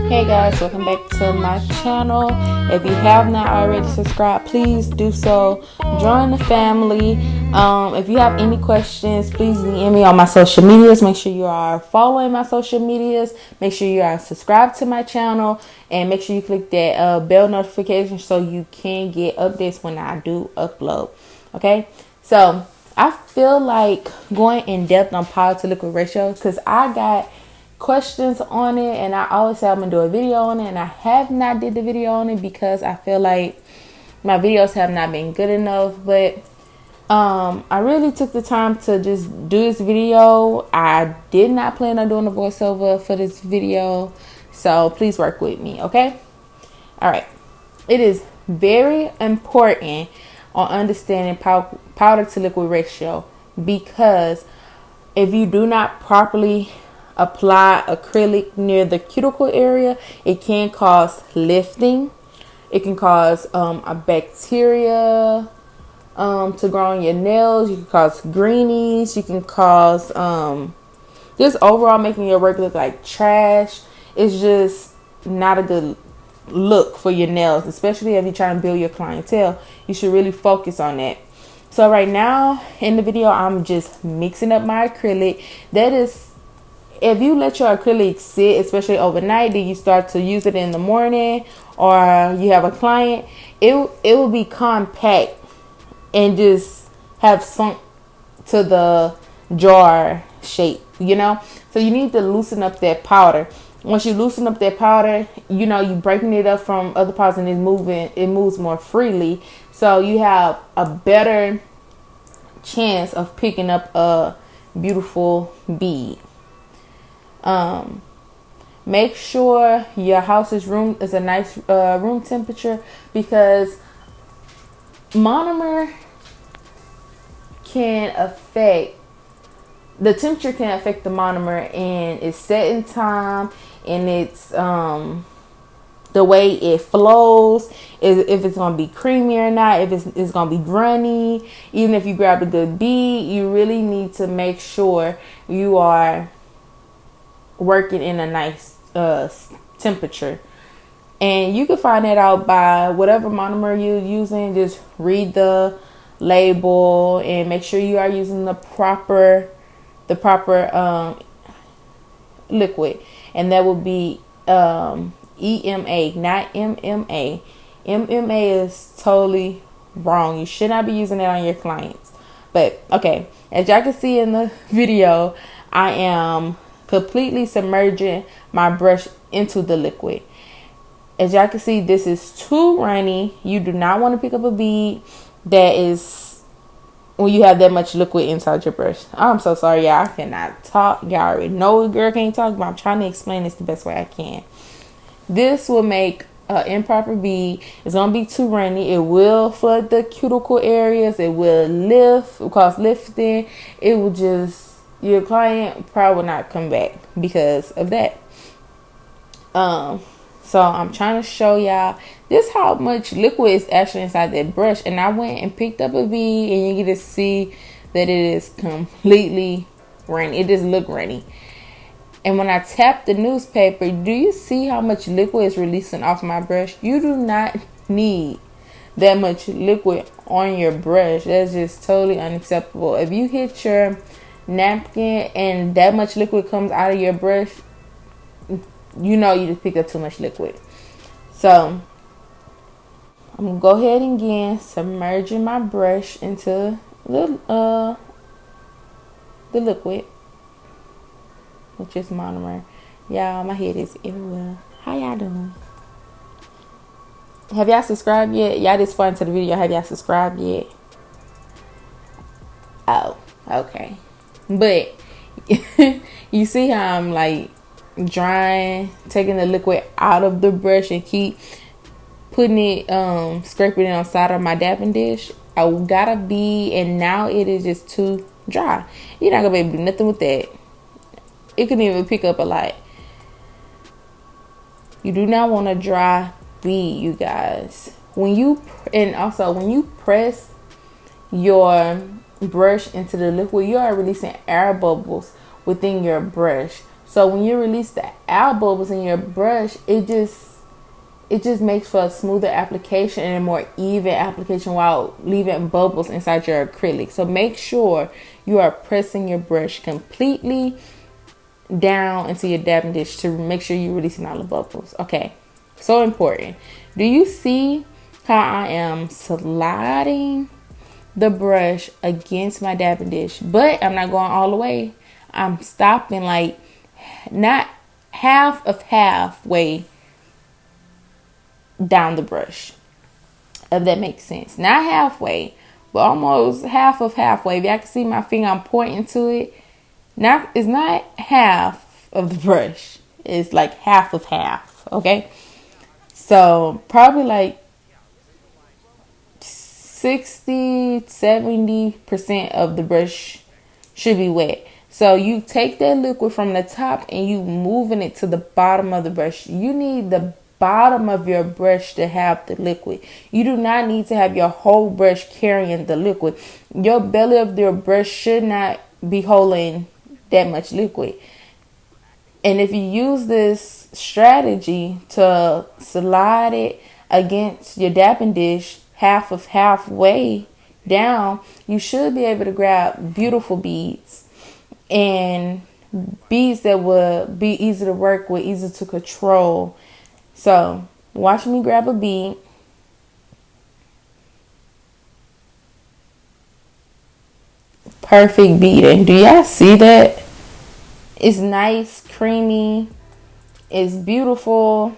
Hey guys, welcome back to my channel. If you have not already subscribed, please do so. Join the family. If you have any questions, please DM me on my social medias. Make sure you are following my social medias. Make sure you are subscribed to my channel, and make sure you click that bell notification so you can get updates when I do upload. Okay, so I feel like going in depth on powder to liquid ratio because I got questions on it, and I always say I'm gonna do a video on it, and I have not did the video on it because I feel like my videos have not been good enough. But I really took the time to just do this video. I did not plan on doing a voiceover for this video, so please work with me, okay? All right, it is very important on understanding powder to liquid ratio, because if you do not properly apply acrylic near the cuticle area, it can cause lifting. It can cause a bacteria to grow on your nails. You can cause greenies. You can cause just overall making your work look like trash. It's just not a good look for your nails, especially if you're trying to build your clientele. You should really focus on that. So right now in the video, I'm just mixing up my acrylic. That is, if you let your acrylic sit, especially overnight, then you start to use it in the morning, or you have a client, it will be compact and just have sunk to the jar shape, you know? So you need to loosen up that powder. Once you loosen up that powder, you know, you breaking it up from other powders and it moves more freely. So you have a better chance of picking up a beautiful bead. Make sure your house's room is a nice room temperature, because monomer can affect the temperature, can affect the monomer and its setting time, and its the way it flows, if it's gonna be creamy or not, if it's gonna be runny. Even if you grab a good bead, you really need to make sure you are working in a nice temperature. And you can find that out by whatever monomer you're using. Just read the label and make sure you are using the proper liquid, and that will be EMA, not MMA. MMA is totally wrong. You should not be using it on your clients. But okay, as y'all can see in the video, I am completely submerging my brush into the liquid. As y'all can see, this is too runny. You do not want to pick up a bead that is, when you have that much liquid inside your brush. I'm so sorry, y'all. I cannot talk. Y'all already know a girl can't talk, but I'm trying to explain this the best way I can. This will make an improper bead. It's going to be too runny. It will flood the cuticle areas. It will cause lifting. It will just, your client probably will not come back because of that. So I'm trying to show y'all this how much liquid is actually inside that brush. And I went and picked up a bead, and you get to see that it is completely runny. It just look runny. And when I tap the newspaper, do you see how much liquid is releasing off my brush? You do not need that much liquid on your brush. That's just totally unacceptable. If you hit your napkin and that much liquid comes out of your brush, you know you just pick up too much liquid. So I'm gonna go ahead and again submerging my brush into the liquid, which is monomer. Y'all, my head is everywhere. How y'all doing? Have y'all subscribed yet? Y'all just far into the video. Have y'all subscribed yet? Oh, okay. But you see how I'm like drying, taking the liquid out of the brush and keep putting it, scraping it on the side of my dapping dish. I got a bead, and now it is just too dry. You're not gonna be able to do nothing with that. It couldn't even pick up a light. You do not want a dry bead, you guys. When you press your brush into the liquid, you are releasing air bubbles within your brush. So when you release the air bubbles in your brush, it just makes for a smoother application and a more even application while leaving bubbles inside your acrylic. So make sure you are pressing your brush completely down into your dabbing dish to make sure you're releasing all the bubbles. Okay, so important. Do you see how I am sliding the brush against my dabbing dish? But I'm not going all the way. I'm stopping like not halfway down the brush, if that makes sense. Not halfway, but almost halfway. If y'all can see my finger, I'm pointing to it. It's not half of the brush. It's like half of half. Okay, so probably like 60-70% of the brush should be wet. So you take that liquid from the top and you moving it to the bottom of the brush. You need the bottom of your brush to have the liquid. You do not need to have your whole brush carrying the liquid. Your belly of your brush should not be holding that much liquid. And if you use this strategy to slide it against your dabbing dish halfway down, you should be able to grab beautiful beads and beads that would be easy to work with, easy to control. So watch me grab a bead. Perfect beading. Do y'all see that? It's nice, creamy. It's beautiful.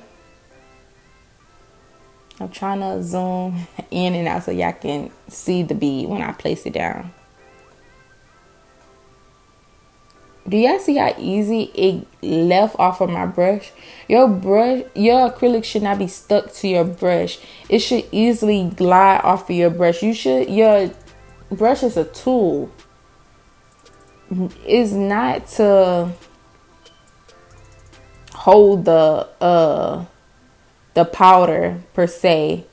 I'm trying to zoom in and out so y'all can see the bead when I place it down. Do y'all see how easy it left off of my brush? Your acrylic should not be stuck to your brush. It should easily glide off of your brush. Your brush is a tool. It's not to hold the powder per se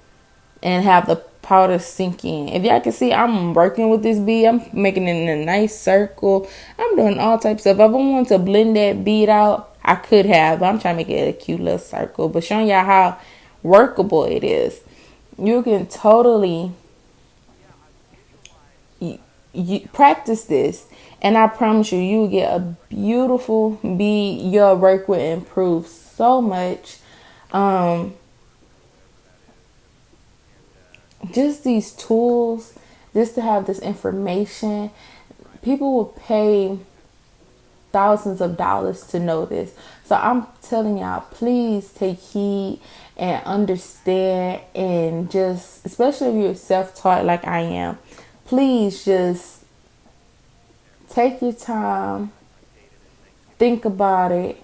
and have the powder sink in. If y'all can see, I'm working with this bead. I'm making it in a nice circle. I'm doing all types of stuff. If I want to blend that bead out, I could have, but I'm trying to make it a cute little circle, but showing y'all how workable it is. You can totally you practice this, and I promise you, you will get a beautiful bead. Your work will improve so much. Just these tools, just to have this information, people will pay thousands of dollars to know this. So I'm telling y'all, please take heed and understand, and just, especially if you're self-taught like I am, please just take your time, think about it,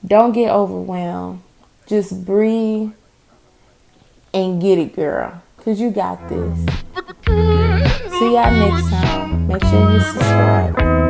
don't get overwhelmed, just breathe and get it, girl, because you got this. See y'all next time. Make sure you subscribe.